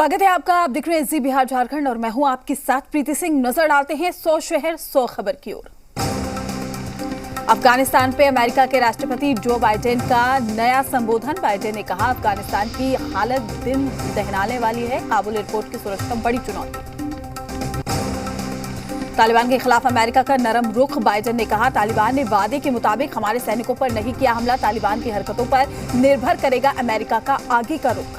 स्वागत है आपका। आप देख रहे हैं जी बिहार झारखंड और मैं हूं आपके साथ प्रीति सिंह। नजर डालते हैं 100 शहर 100 खबर की ओर। अफगानिस्तान पे अमेरिका के राष्ट्रपति जो बाइडेन का नया संबोधन। बाइडेन ने कहा अफगानिस्तान की हालत दिन दहलाने वाली है। काबुल एयरपोर्ट की सुरक्षा बड़ी चुनौती। तालिबान के खिलाफ अमेरिका का नरम रुख। बाइडेन ने कहा तालिबान ने वादे के मुताबिक हमारे सैनिकों पर नहीं किया हमला। तालिबान की हरकतों पर निर्भर करेगा अमेरिका का आगे का रुख।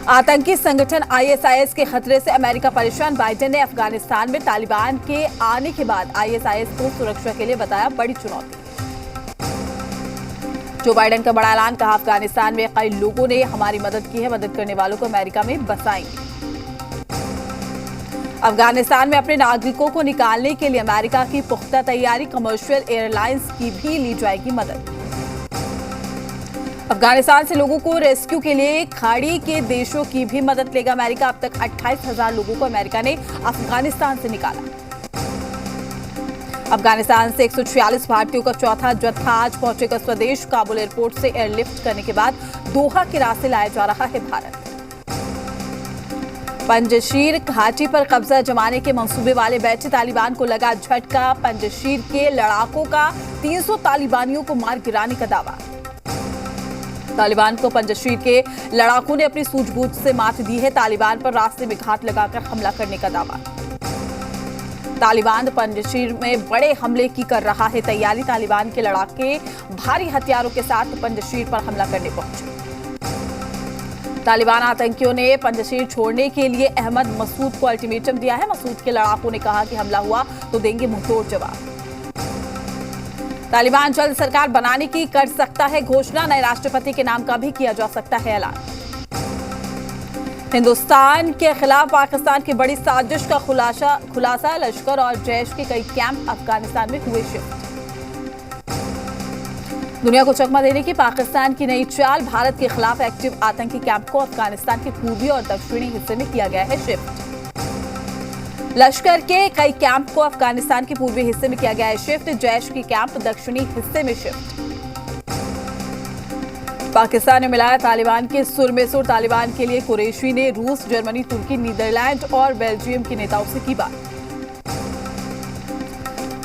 आतंकी संगठन आईएसआईएस के खतरे से अमेरिका परेशान। बाइडेन ने अफगानिस्तान में तालिबान के आने के बाद आईएसआईएस को सुरक्षा के लिए बताया बड़ी चुनौती। जो बाइडेन का बड़ा ऐलान। कहा अफगानिस्तान में कई लोगों ने हमारी मदद की है। मदद करने वालों को अमेरिका में बसाएंगे। अफगानिस्तान में अपने नागरिकों को निकालने के लिए अमेरिका की पुख्ता तैयारी। कमर्शियल एयरलाइंस की भी ली जाएगी मदद। अफगानिस्तान से लोगों को रेस्क्यू के लिए खाड़ी के देशों की भी मदद लेगा अमेरिका। अब तक 28,000 लोगों को अमेरिका ने अफगानिस्तान से निकाला। अफगानिस्तान से 146 भारतीयों का चौथा जत्था आज पहुंचेगा स्वदेश। काबुल एयरपोर्ट से एयरलिफ्ट करने के बाद दोहा के रास्ते लाया जा रहा है भारत। पंजशीर घाटी पर कब्जा जमाने के मंसूबे वाले बैठे तालिबान को लगा झटका। पंजशीर के लड़ाकों का 300 तालिबानियों को मार गिराने का दावा। तालिबान को पंजशीर के लड़ाकों ने अपनी सूझबूझ से मात दी है। तालिबान पर रास्ते में घात लगाकर हमला करने का दावा। तालिबान पंजशीर में बड़े हमले की कर रहा है तैयारी। तालिबान के लड़ाके भारी हथियारों के साथ पंजशीर पर हमला करने पहुंचे। तालिबान आतंकियों ने पंजशीर छोड़ने के लिए अहमद मसूद को अल्टीमेटम दिया है। मसूद के लड़ाकों ने कहा कि हमला हुआ तो देंगे मुंहतोड़ जवाब। तालिबान जल्द सरकार बनाने की कर सकता है घोषणा। नए राष्ट्रपति के नाम का भी किया जा सकता है ऐलान। हिंदुस्तान के खिलाफ पाकिस्तान की बड़ी साजिश का खुलासा। लश्कर और जैश के कई कैंप अफगानिस्तान में हुए शिफ्ट। दुनिया को चकमा देने की पाकिस्तान की नई चाल। भारत के खिलाफ एक्टिव आतंकी कैंप को अफगानिस्तान के पूर्वी और दक्षिणी हिस्से में किया गया है शिफ्ट। लश्कर के कई कैंप को अफगानिस्तान के पूर्वी हिस्से में किया गया है शिफ्ट। जैश की कैंप दक्षिणी हिस्से में शिफ्ट। पाकिस्तान ने मिलाया तालिबान के सुर में सुर। तालिबान के लिए कुरैशी ने रूस, जर्मनी, तुर्की, नीदरलैंड और बेल्जियम के नेताओं से की बात।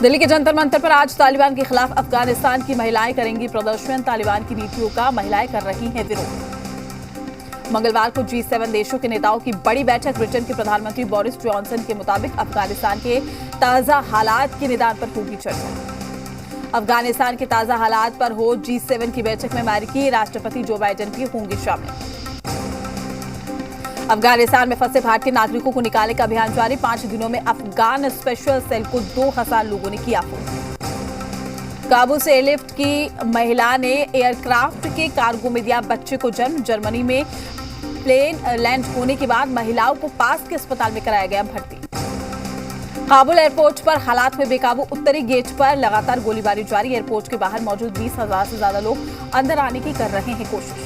दिल्ली के जंतर मंतर पर आज तालिबान के खिलाफ अफगानिस्तान की महिलाएं करेंगी प्रदर्शन। तालिबान की नीतियों का महिलाएं कर रही हैं विरोध। मंगलवार को G7 देशों के नेताओं की बड़ी बैठक। ब्रिटेन के प्रधानमंत्री बोरिस जॉनसन के मुताबिक अफगानिस्तान के ताजा हालात के निदान पर होगी चर्चा। अफगानिस्तान के ताजा हालात पर हो G7 की बैठक में अमेरिकी राष्ट्रपति जो बाइडेन भी होंगे शामिल। अफगानिस्तान में फंसे भारतीय नागरिकों को निकालने का अभियान जारी। 5 दिनों में अफगान स्पेशल सेल को 2000 लोगों ने किया फोन। काबुल से एयरलिफ्ट की महिला ने एयरक्राफ्ट के कार्गो में दिया बच्चे को जन्म। जर्मनी में प्लेन लैंड होने के बाद महिलाओं को पास के अस्पताल में कराया गया भर्ती। काबुल एयरपोर्ट पर हालात में बेकाबू। उत्तरी गेट पर लगातार गोलीबारी जारी। एयरपोर्ट के बाहर मौजूद 20,000 से ज्यादा लोग अंदर आने की कर रहे हैं कोशिश।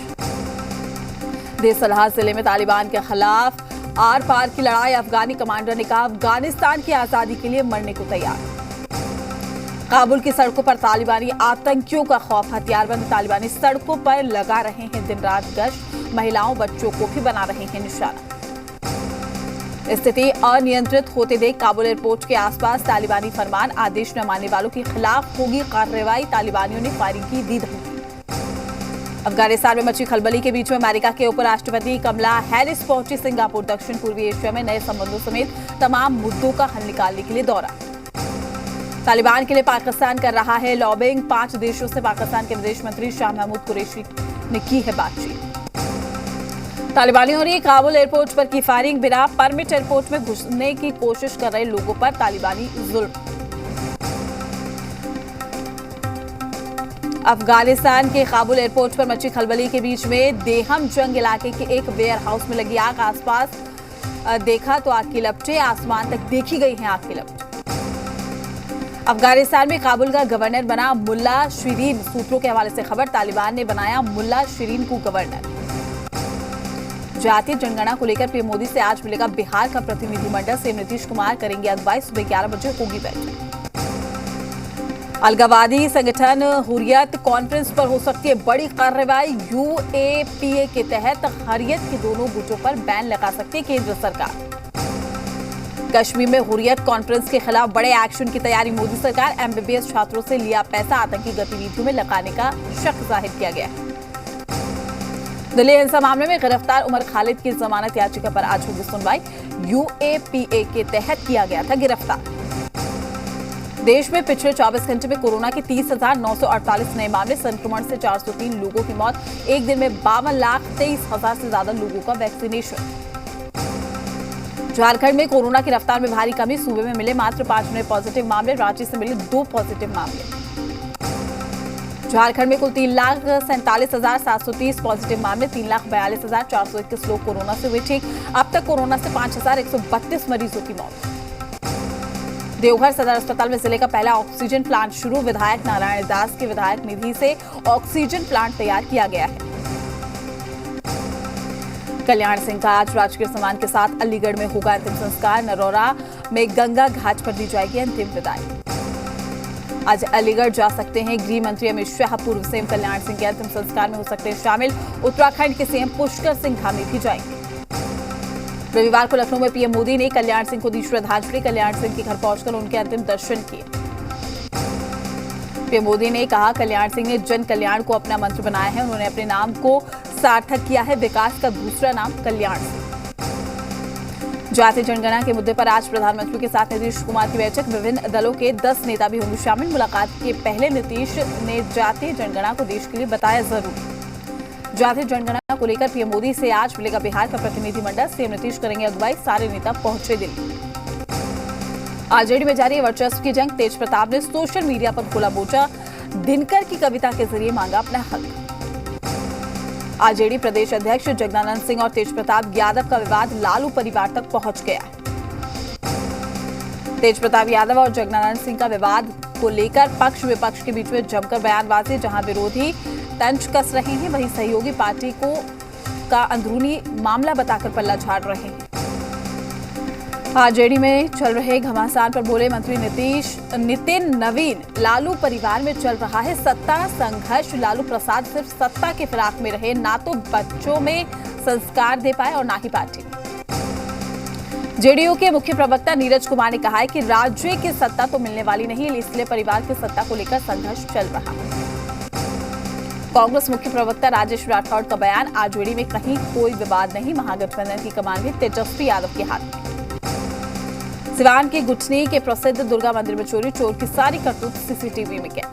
देसलाह जिले में तालिबान के खिलाफ आर पार की लड़ाई। अफगानी कमांडर ने कहा अफगानिस्तान की आजादी के लिए मरने को तैयार। काबुल की सड़कों पर तालिबानी आतंकियों का खौफ। हथियारबंद तालिबानी सड़कों पर लगा रहे हैं दिन रात गश्त। महिलाओं बच्चों को भी बना रहे हैं निशाना। स्थिति अनियंत्रित होते देख काबुल एयरपोर्ट के आसपास तालिबानी फरमान। आदेश न मानने वालों के खिलाफ होगी कार्रवाई। तालिबानियों ने फायरिंग की दी धमकी। अफगानिस्तान में मची खलबली के बीच में अमेरिका के उपराष्ट्रपति कमला हैरिस पहुंची सिंगापुर। दक्षिण पूर्वी एशिया में नए संबंधों समेत तमाम मुद्दों का हल निकालने के लिए दौरा। तालिबान के लिए पाकिस्तान कर रहा है लॉबिंग। 5 देशों से पाकिस्तान के विदेश मंत्री शाह महमूद कुरैशी ने की है बातचीत। तालिबानियों ने काबुल एयरपोर्ट पर की फायरिंग। बिना परमिट एयरपोर्ट में घुसने की कोशिश कर रहे लोगों पर तालिबानी जुल्म। अफगानिस्तान के काबुल एयरपोर्ट पर मची खलबली के बीच में देहम जंग इलाके के एक वेयर हाउस में लगी आग। आसपास देखा तो आग की लपटें। आसमान तक देखी गई हैं आग की लपटें। अफगानिस्तान में काबुल का गवर्नर बना मुल्ला शिरीन। सूत्रों के हवाले से खबर। तालिबान ने बनाया मुल्ला शिरीन को गवर्नर। जातीय जनगणना को लेकर पीएम मोदी से आज मिलेगा बिहार का प्रतिनिधिमंडल। सीएम नीतीश कुमार करेंगे अगुवाई। सुबह 11 बजे होगी बैठक। अलगावादी संगठन हुर्रियत कॉन्फ्रेंस पर हो सकती है बड़ी कार्रवाई। यूएपीए के तहत हुर्रियत के दोनों गुटों पर बैन लगा सकती है केंद्र सरकार। कश्मीर में हुर्रियत कॉन्फ्रेंस के खिलाफ बड़े एक्शन की तैयारी। मोदी सरकार एमबीबीएस छात्रों से लिया पैसा आतंकी गतिविधियों में लगाने का शक जाहिर किया गया है। दिल्ली हिंसा मामले में गिरफ्तार उमर खालिद की जमानत याचिका पर आज होगी सुनवाई। यूएपीए के तहत किया गया था गिरफ्तार। देश में पिछले 24 घंटे में कोरोना के 30,948 नए मामले। संक्रमण से 403 लोगों की मौत। एक दिन में 52,23,000 से ज्यादा लोगों का वैक्सीनेशन। झारखंड में कोरोना की रफ्तार में भारी कमी। सूबे में मिले मात्र 5 नए पॉजिटिव मामले। रांची से मिले 2 पॉजिटिव मामले। झारखंड में कुल 3,47,730 पॉजिटिव मामले। 3,42,421 लोग कोरोना से हुए ठीक। अब तक कोरोना से 5,132 मरीजों की मौत। देवघर सदर अस्पताल में जिले का पहला ऑक्सीजन प्लांट शुरू। विधायक नारायण दास के विधायक निधि से ऑक्सीजन प्लांट तैयार किया गया है। कल्याण सिंह का आज राजकीय सम्मान के साथ अलीगढ़ में होगा अंतिम संस्कार। नरौरा में गंगा घाट पर दी जाएगी अंतिम विदाई। आज अलीगढ़ जा सकते हैं गृह मंत्री अमित शाह। पूर्व सीएम कल्याण सिंह के अंतिम संस्कार में हो सकते हैं शामिल। उत्तराखंड के सीएम पुष्कर सिंह धामी भी जाएंगे। रविवार को लखनऊ में पीएम मोदी ने कल्याण सिंह को दी श्रद्धांजलि। कल्याण सिंह के घर पहुंचकर उनके अंतिम दर्शन किए। पीएम मोदी ने कहा, कल्याण सिंह ने जन कल्याण को अपना मंत्र बनाया है। उन्होंने अपने नाम को सार्थक किया है। विकास का दूसरा नाम कल्याण सिंह। जातीय जनगणना के मुद्दे पर आज प्रधानमंत्री के साथ नीतीश कुमार की बैठक। विभिन्न दलों के 10 नेता भी होंगे शामिल। मुलाकात के पहले नीतीश ने जातीय जनगणना को देश के लिए बताया जरूरी। जातीय जनगणना को लेकर पीएम मोदी से आज मिलेगा बिहार का प्रतिनिधिमंडल। सीएम नीतीश करेंगे अगुवाई। सारे नेता पहुंचे दिल्ली। आरजेडी में जारी वर्चस्व की जंग। तेज प्रताप ने सोशल मीडिया पर खोला मोर्चा। दिनकर की कविता के जरिए मांगा अपना हक। आरजेडी प्रदेश अध्यक्ष जगदानंद सिंह और तेज प्रताप यादव का विवाद लालू परिवार तक पहुंच गया है। तेज प्रताप यादव और जगदानंद सिंह का विवाद को लेकर पक्ष विपक्ष के बीच में जमकर बयानबाजी। जहां विरोधी तंज कस रहे हैं, वहीं सहयोगी पार्टी को का अंदरूनी मामला बताकर पल्ला झाड़ रहे हैं। आरजेडी में चल रहे घमासान पर बोले मंत्री नितिन नवीन। लालू परिवार में चल रहा है सत्ता संघर्ष। लालू प्रसाद सिर्फ सत्ता के फिराक में रहे, ना तो बच्चों में संस्कार दे पाए और ना ही पार्टी में। जेडीयू के मुख्य प्रवक्ता नीरज कुमार ने कहा है कि राज्य की सत्ता तो मिलने वाली नहीं, इसलिए परिवार की सत्ता को लेकर संघर्ष चल रहा है। कांग्रेस मुख्य प्रवक्ता राजेश राठौड़ का बयान। आरजेडी में कहीं कोई विवाद नहीं। महागठबंधन की कमान भी तेजस्वी यादव के हाथ में। सिवान के गुठनी के प्रसिद्ध दुर्गा मंदिर में चोरी। चोर की सारी करतूत सीसीटीवी में कैद।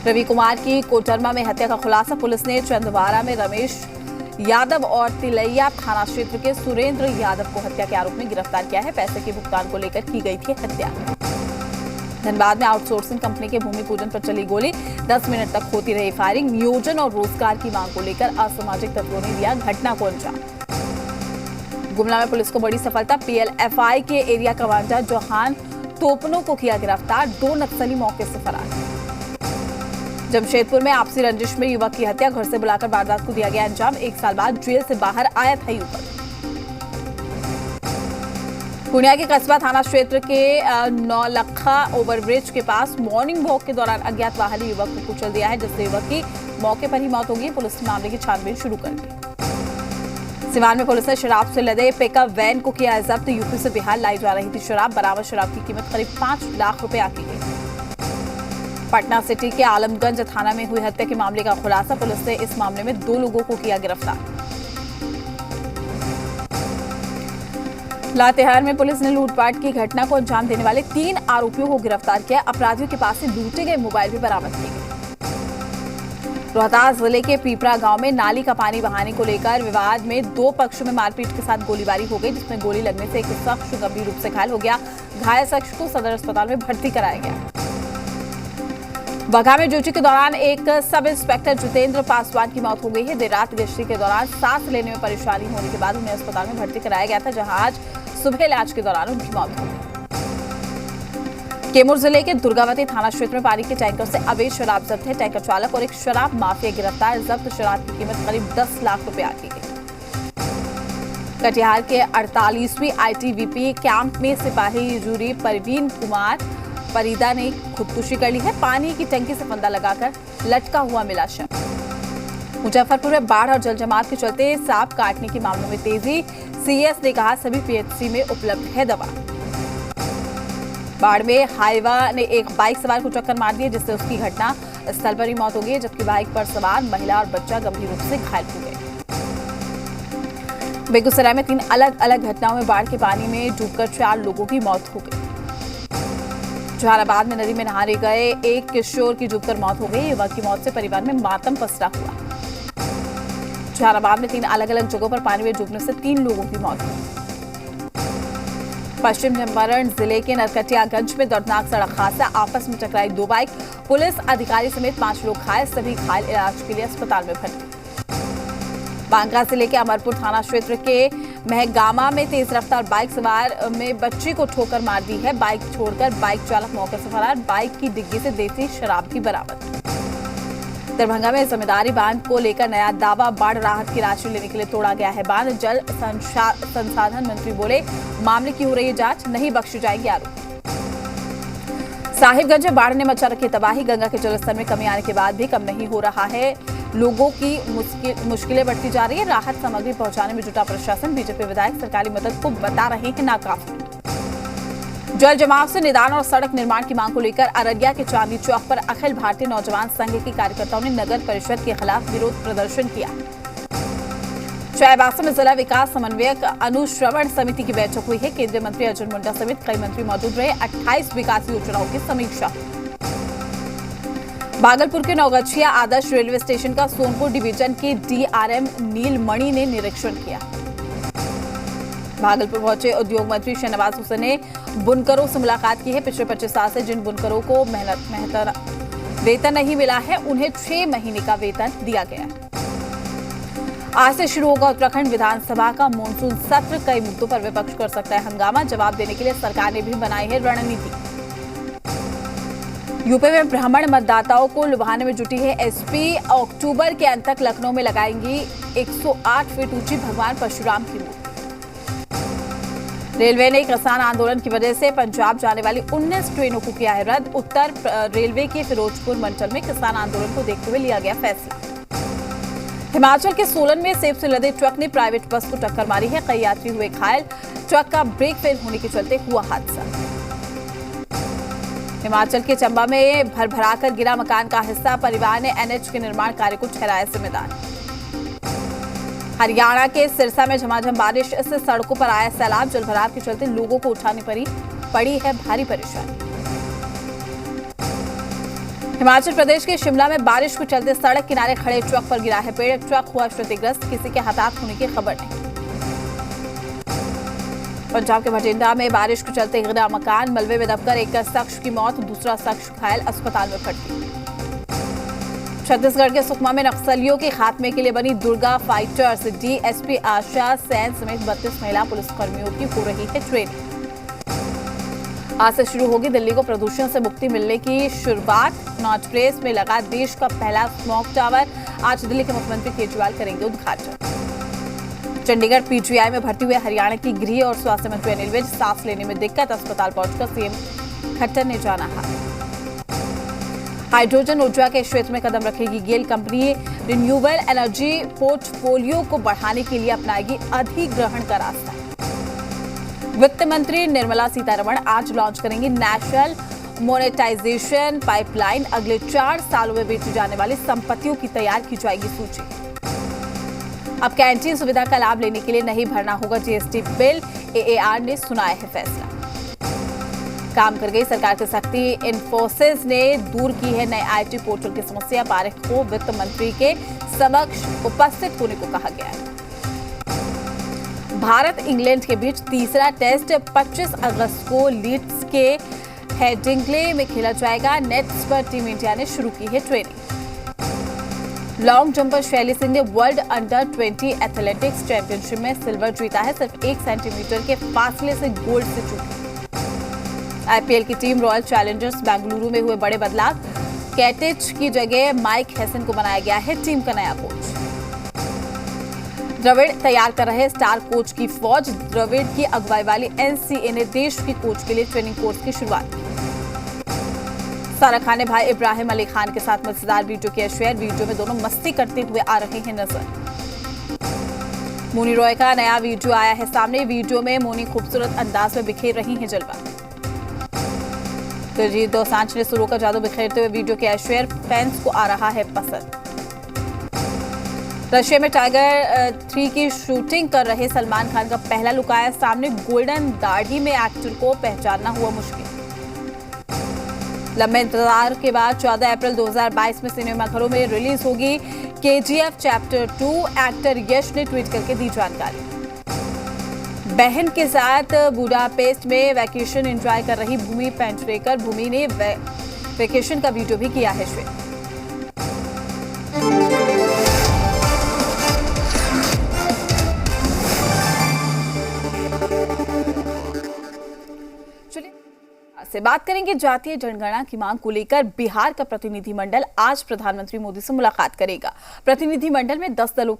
रवि कुमार की कोटरमा में हत्या का खुलासा। पुलिस ने चंदवारा में रमेश यादव और तिलैया थाना क्षेत्र के सुरेंद्र यादव को हत्या के आरोप में गिरफ्तार किया है। पैसे के भुगतान को लेकर की गई थी हत्या। धनबाद में आउटसोर्सिंग कंपनी के भूमि पूजन पर चली गोली। 10 मिनट तक होती रही फायरिंग। नियोजन और रोजगार की मांग को लेकर असामाजिक तत्वों ने दिया घटना को अंजाम। गुमला में पुलिस को बड़ी सफलता। पीएलएफआई के एरिया कमांडर जोहान तोपनो को किया गिरफ्तार। 2 नक्सली मौके से फरार। जमशेदपुर में आपसी रंजिश में युवक की हत्या। घर से बुलाकर वारदात को दिया गया अंजाम। 1 साल बाद जेल से बाहर आया था युवक। पूर्णिया के कस्बा थाना क्षेत्र के नौलखा ओवरब्रिज के पास मॉर्निंग वॉक के दौरान अज्ञात वाहन ने युवक को कुचल दिया है, जिससे युवक की मौके पर ही मौत हो गई। पुलिस ने मामले की छानबीन शुरू कर दी। सिवान में पुलिस ने शराब से लदे पिकअप वैन को किया जब्त। यूपी से बिहार लाई जा रही थी शराब। बरामद शराब की कीमत करीब 5 लाख रुपए आकी गई। पटना सिटी के आलमगंज थाना में हुई हत्या के मामले का खुलासा। पुलिस ने इस मामले में 2 लोगों को किया गिरफ्तार। लातेहार में पुलिस ने लूटपाट की घटना को अंजाम देने वाले 3 आरोपियों को गिरफ्तार किया। अपराधियों के पास से लूटे गए मोबाइल भी बरामद किए गए। रोहतास जिले के पीपरा गांव में नाली का पानी बहाने को लेकर विवाद में 2 पक्षों में मारपीट के साथ गोलीबारी हो गई, जिसमें गोली लगने से एक शख्स गंभीर रूप से घायल हो गया। घायल शख्स को सदर अस्पताल में भर्ती कराया गया। बघा में ड्यूटी के दौरान एक सब इंस्पेक्टर जितेंद्र पासवान की मौत हो गई है। देर रात गश्ती के दौरान सांस लेने में परेशानी होने के बाद उन्हें अस्पताल में भर्ती कराया गया था, जहां आज सुबह इलाज के दौरान उनकी मौत हो गई। कैमूर जिले के दुर्गावती थाना क्षेत्र में पानी के टैंकर से अवैध शराब जब्त है। टैंकर चालक और एक शराब माफिया गिरफ्तार। जब्त शराब की कीमत करीब 10 लाख रुपए आकी गई। कटिहार के 48वीं आईटीबीपी कैंप में सिपाही जूरी परवीन कुमार फरीदा ने खुदकुशी कर ली है। पानी की टंकी से फंदा लगाकर लटका हुआ मिला शव। मुजफ्फरपुर में बाढ़ और जल जमाव के चलते सांप काटने के मामलों में तेजी। सीएस ने कहा सभी पीएचसी में उपलब्ध है दवा। बाढ़ में हाइवा ने एक बाइक सवार को टक्कर मार दी, जिससे उसकी घटना स्थल पर ही मौत हो गई, जबकि बाइक पर सवार महिला और बच्चा गंभीर रूप से घायल हो गए। बेगूसराय में 3 अलग अलग घटनाओं में बाढ़ के पानी में डूबकर 4 लोगों की मौत हो गई। जहानाबाद में नदी में नहाने गए एक किशोर की डूबकर मौत हो गई। युवक की मौत से परिवार में मातम पसरा हुआ। जहानाबाद में 3 अलग अलग जगहों पर पानी में डूबने से 3 लोगों की मौत हुई। पश्चिम चंपारण जिले के नरकटियागंज में दर्दनाक सड़क हादसा, आपस में टकराई 2 बाइक। पुलिस अधिकारी समेत 5 लोग घायल, सभी घायल इलाज के लिए अस्पताल में भर्ती। बांका जिले के अमरपुर थाना क्षेत्र के महगामा में तेज रफ्तार बाइक सवार में बच्चे को ठोकर मार दी है। बाइक छोड़कर बाइक चालक मौके से फरार। बाइक की डिग्गी से देसी शराब भी बरामद। दरभंगा में जमींदारी बांध को लेकर नया दावा, बाढ़ राहत की राशि लेने के लिए तोड़ा गया है बांध। जल संसाधन मंत्री बोले मामले की हो रही है जांच, नहीं बख्शे जाएंगे आरोपी। साहिबगंज में बाढ़ ने मचा रखी तबाही। गंगा के जलस्तर में कमी आने के बाद भी कम नहीं हो रहा है। लोगों की मुश्किलें बढ़ती जा रही है। राहत सामग्री पहुंचाने में जुटा प्रशासन। बीजेपी विधायक सरकारी मदद को बता रहे हैं नाकाफी। जल जमाव से निदान और सड़क निर्माण की मांग को लेकर अररिया के चांदी चौक पर अखिल भारतीय नौजवान संघ के कार्यकर्ताओं ने नगर परिषद के खिलाफ विरोध प्रदर्शन किया। चाईबासा में जिला विकास समन्वयक अनुश्रवण समिति की बैठक हुई है। केंद्रीय मंत्री अर्जुन मुंडा समेत कई मंत्री मौजूद रहे। 28 विकास योजनाओं की समीक्षा। भागलपुर के नौगछिया आदर्श रेलवे स्टेशन का सोनपुर डिवीजन के डीआरएम नीलमणि ने निरीक्षण किया। भागलपुर पहुंचे उद्योग मंत्री शहनवाज हुसैन ने बुनकरों से मुलाकात की है। पिछले 25 साल से जिन बुनकरों को वेतन नहीं मिला है, उन्हें 6 महीने का वेतन दिया गया है। आज से शुरू होगा उत्तराखंड विधानसभा का मानसून सत्र। कई मुद्दों पर विपक्ष कर सकता है हंगामा। जवाब देने के लिए सरकार ने भी बनाई है रणनीति। यूपी में ब्राह्मण मतदाताओं को लुभाने में जुटी है एसपी। अक्टूबर के अंत तक लखनऊ में लगाएंगी 108 फीट ऊंची भगवान परशुराम की मूर्ति। रेलवे ने किसान आंदोलन की वजह से पंजाब जाने वाली 19 ट्रेनों को किया है रद्द। उत्तर रेलवे के फिरोजपुर मंडल में किसान आंदोलन को देखते हुए लिया गया फैसला। हिमाचल के सोलन में सेब से लदे ट्रक ने प्राइवेट बस को टक्कर मारी है। कई यात्री हुए घायल। ट्रक का ब्रेक फेल होने के चलते हुआ हादसा। हिमाचल के चंबा में भरभराकर गिरा मकान का हिस्सा। परिवार ने एनएच के निर्माण कार्य को ठहराया जिम्मेदार। हरियाणा के सिरसा में झमाझम बारिश से सड़कों पर आया सैलाब। जलभराव के चलते लोगों को उठानी पड़ी है भारी परेशानी। हिमाचल प्रदेश के शिमला में बारिश के चलते सड़क किनारे खड़े ट्रक पर गिरा है पेड़। ट्रक हुआ क्षतिग्रस्त, किसी के हताहत होने की खबर नहीं। पंजाब के भटिंडा में बारिश के चलते गिरा मकान। मलबे में दबकर एक शख्स की मौत, दूसरा शख्स घायल, अस्पताल में भर्ती। छत्तीसगढ़ के सुकमा में नक्सलियों के खात्मे के लिए बनी दुर्गा फाइटर्स। डीएसपी आशा सेन समेत 32 महिला पुलिसकर्मियों की हो रही है ट्रेनिंग। आज से शुरू होगी दिल्ली को प्रदूषण से मुक्ति मिलने की शुरुआत। नॉर्थ प्लेस में लगा देश का पहला स्मोक टावर। आज दिल्ली के मुख्यमंत्री केजरीवाल करेंगे उद्घाटन। चंडीगढ़ पीजीआई में भर्ती हुए हरियाणा की गृह और स्वास्थ्य मंत्री अनिल विज। सांस लेने में दिक्कत, अस्पताल पहुंचकर सीएम खट्टर ने जाना हाथ। हाइड्रोजन ऊर्जा के क्षेत्र में कदम रखेगी गेल कंपनी। रिन्यूएबल एनर्जी पोर्टफोलियो को बढ़ाने के लिए अपनाएगी अधिग्रहण का रास्ता। वित्त मंत्री निर्मला सीतारमण आज लॉन्च करेंगी नेशनल मोनेटाइजेशन पाइपलाइन। अगले 4 सालों में बेची जाने वाली संपत्तियों की तैयार की जाएगी सूची। अब कैंटीन सुविधा का लाभ लेने के लिए नहीं भरना होगा जीएसटी बिल। एएआर ने सुनाया है फैसला। काम कर गई सरकार की सख्ती। इन्फोसिस ने दूर की है नए आईटी पोर्टल की समस्या। पारेख को वित्त मंत्री के समक्ष उपस्थित होने को कहा गया है। भारत इंग्लैंड के बीच तीसरा टेस्ट 25 अगस्त को लीड्स के हेडिंग्ले में खेला जाएगा। नेट्स पर टीम इंडिया ने शुरू की है ट्रेनिंग। लॉन्ग जंपर शैली सिंह ने वर्ल्ड अंडर 20 एथलेटिक्स चैंपियनशिप में सिल्वर जीता है। सिर्फ 1 सेंटीमीटर के फासले से गोल्ड से चूकी। आईपीएल की टीम रॉयल चैलेंजर्स बेंगलुरु में हुए बड़े बदलाव। कैटिच की जगह माइक हैसन को बनाया गया है टीम का नया कोच। द्रविड़ तैयार कर रहे स्टार कोच की फौज। द्रविड़ की अगुवाई वाली एनसीए ने देश के कोच के लिए ट्रेनिंग कोर्स की शुरुआत की। सारा खान ने भाई इब्राहिम अली खान के साथ मजेदार वीडियो किया शेयर। वीडियो में दोनों मस्ती करते हुए आ रहे हैं नजर। मोनी रॉय का नया वीडियो आया है सामने। वीडियो में मोनी खूबसूरत अंदाज में बिखेर रही हैं जलवा। दिलजीत दोसांझ ने सुरों का जादू बिखेरते हुए वीडियो किया शेयर। फैंस को आ रहा है पसंद। रशिया में टाइगर 3 की शूटिंग कर रहे सलमान खान का पहला लुक आया सामने। गोल्डन दाढ़ी में एक्टर को पहचानना हुआ मुश्किल। लंबे इंतजार के बाद 14 अप्रैल 2022 में सिनेमाघरों में रिलीज होगी KGF चैप्टर 2। एक्टर यश ने ट्वीट करके दी जानकारी। बहन के साथ बुडापेस्ट में वैकेशन एंजॉय कर रही भूमि पेंचरेकर। भूमि ने वैकेशन का वीडियो भी किया है शेयर। से बात करेंगे जातीय जनगणना की मांग को लेकर। बिहार का प्रतिनिधिमंडल आज प्रधानमंत्री मोदी से मुलाकात करेगा। प्रतिनिधिमंडल में 10 दलों